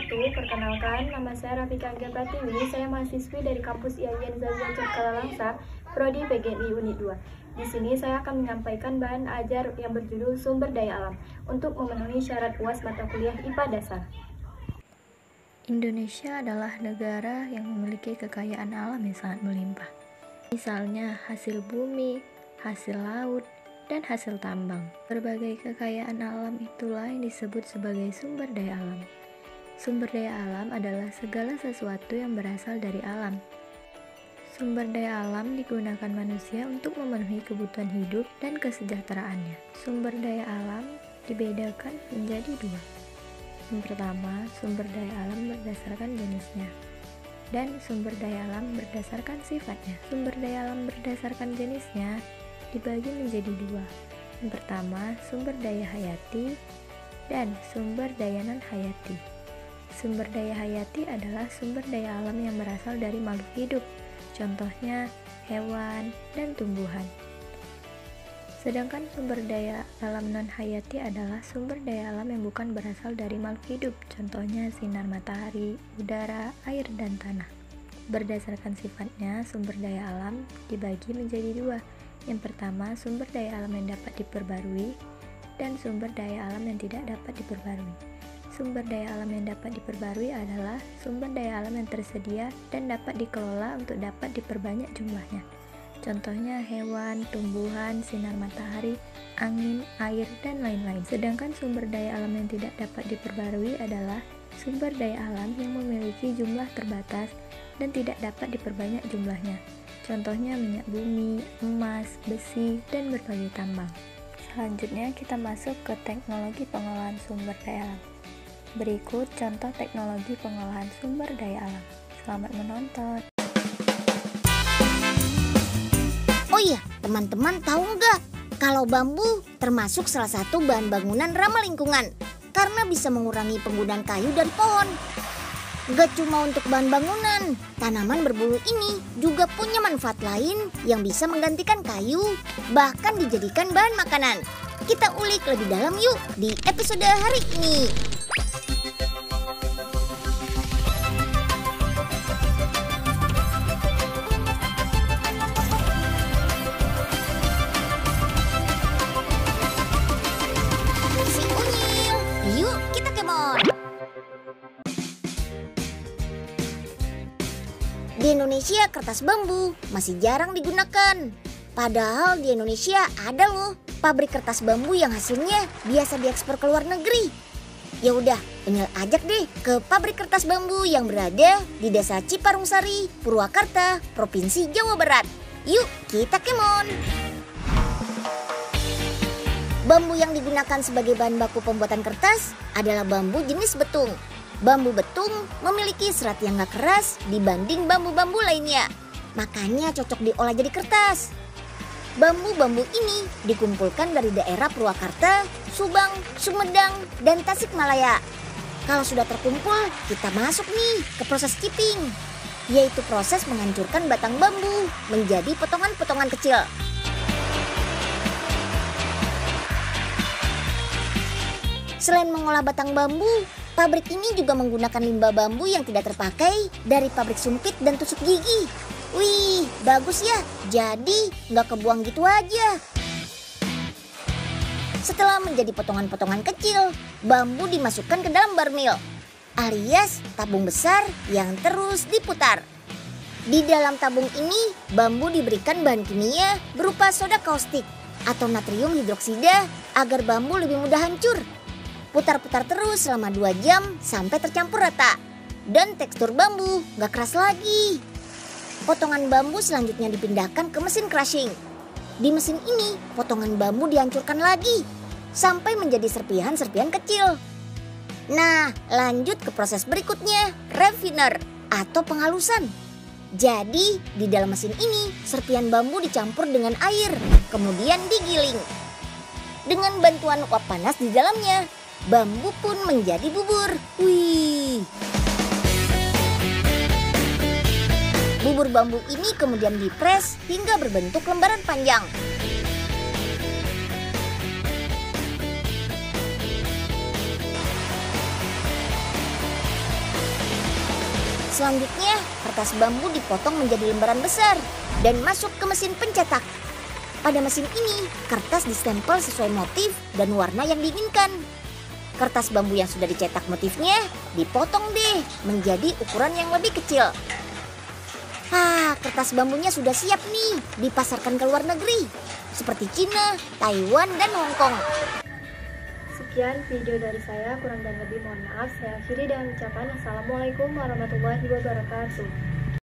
wabarakatuh. Perkenalkan, nama saya Rafika Anggia Pratiwi. Saya mahasiswi dari kampus IAIN Zazia Cengkaralangsa, Prodi PGRI Unit 2. Di sini saya akan menyampaikan bahan ajar yang berjudul Sumber Daya Alam untuk memenuhi syarat UAS mata kuliah IPA Dasar. Indonesia adalah negara yang memiliki kekayaan alam yang sangat melimpah. Misalnya hasil bumi, hasil laut, dan hasil tambang. Berbagai kekayaan alam itulah yang disebut sebagai sumber daya alam. Sumber daya alam adalah segala sesuatu yang berasal dari alam. Sumber daya alam digunakan manusia untuk memenuhi kebutuhan hidup dan kesejahteraannya. Sumber daya alam dibedakan menjadi dua. Yang pertama, sumber daya alam berdasarkan jenisnya, dan sumber daya alam berdasarkan sifatnya. Sumber daya alam berdasarkan jenisnya dibagi menjadi dua. Yang pertama, sumber daya hayati dan sumber daya non-hayati. Sumber daya hayati adalah sumber daya alam yang berasal dari makhluk hidup, contohnya hewan dan tumbuhan. Sedangkan sumber daya alam non-hayati adalah sumber daya alam yang bukan berasal dari makhluk hidup, contohnya sinar matahari, udara, air, dan tanah. Berdasarkan sifatnya, sumber daya alam dibagi menjadi dua. Yang pertama, sumber daya alam yang dapat diperbarui, dan sumber daya alam yang tidak dapat diperbarui. Sumber daya alam yang dapat diperbarui adalah sumber daya alam yang tersedia dan dapat dikelola untuk dapat diperbanyak jumlahnya. Contohnya hewan, tumbuhan, sinar matahari, angin, air, dan lain-lain. Sedangkan sumber daya alam yang tidak dapat diperbarui adalah sumber daya alam yang memiliki jumlah terbatas dan tidak dapat diperbanyak jumlahnya. Contohnya minyak bumi, emas, besi, dan berbagai tambang. Selanjutnya kita masuk ke teknologi pengolahan sumber daya alam. Berikut contoh teknologi pengolahan sumber daya alam. Selamat menonton. Oh iya, teman-teman tahu nggak kalau bambu termasuk salah satu bahan bangunan ramah lingkungan karena bisa mengurangi penggunaan kayu dan pohon. Gak cuma untuk bahan bangunan, tanaman berbulu ini juga punya manfaat lain yang bisa menggantikan kayu, bahkan dijadikan bahan makanan. Kita ulik lebih dalam yuk di episode hari ini. Si Unyil, yuk kita kemon. Di Indonesia kertas bambu masih jarang digunakan. Padahal di Indonesia ada loh pabrik kertas bambu yang hasilnya biasa diekspor ke luar negeri. Ya udah, Unyil ajak deh ke pabrik kertas bambu yang berada di Desa Ciparungsari, Purwakarta, Provinsi Jawa Barat. Yuk kita kemon. Bambu yang digunakan sebagai bahan baku pembuatan kertas adalah bambu jenis betung. Bambu betung memiliki serat yang gak keras dibanding bambu-bambu lainnya. Makanya cocok diolah jadi kertas. Bambu-bambu ini dikumpulkan dari daerah Purwakarta, Subang, Sumedang, dan Tasikmalaya. Kalau sudah terkumpul, kita masuk nih ke proses chipping, yaitu proses menghancurkan batang bambu menjadi potongan-potongan kecil. Selain mengolah batang bambu, pabrik ini juga menggunakan limbah bambu yang tidak terpakai dari pabrik sumpit dan tusuk gigi. Wih, bagus ya. Jadi nggak kebuang gitu aja. Setelah menjadi potongan-potongan kecil, bambu dimasukkan ke dalam barmil, alias tabung besar yang terus diputar. Di dalam tabung ini, bambu diberikan bahan kimia berupa soda kaustik atau natrium hidroksida agar bambu lebih mudah hancur. Putar-putar terus selama 2 jam sampai tercampur rata. Dan tekstur bambu gak keras lagi. Potongan bambu selanjutnya dipindahkan ke mesin crushing. Di mesin ini, potongan bambu dihancurkan lagi sampai menjadi serpihan-serpihan kecil. Nah, lanjut ke proses berikutnya, refiner atau penghalusan. Jadi, di dalam mesin ini, serpihan bambu dicampur dengan air, kemudian digiling. Dengan bantuan uap panas di dalamnya, bambu pun menjadi bubur. Wih. Bubur bambu ini kemudian dipres hingga berbentuk lembaran panjang. Selanjutnya, kertas bambu dipotong menjadi lembaran besar dan masuk ke mesin pencetak. Pada mesin ini, kertas distempel sesuai motif dan warna yang diinginkan. Kertas bambu yang sudah dicetak motifnya dipotong deh menjadi ukuran yang lebih kecil. Kertas bambunya sudah siap nih dipasarkan ke luar negeri seperti Cina, Taiwan, dan Hong Kong. Sekian video dari saya, kurang dan lebih mohon maaf. Saya akhiri dengan ucapan Assalamualaikum warahmatullahi wabarakatuh.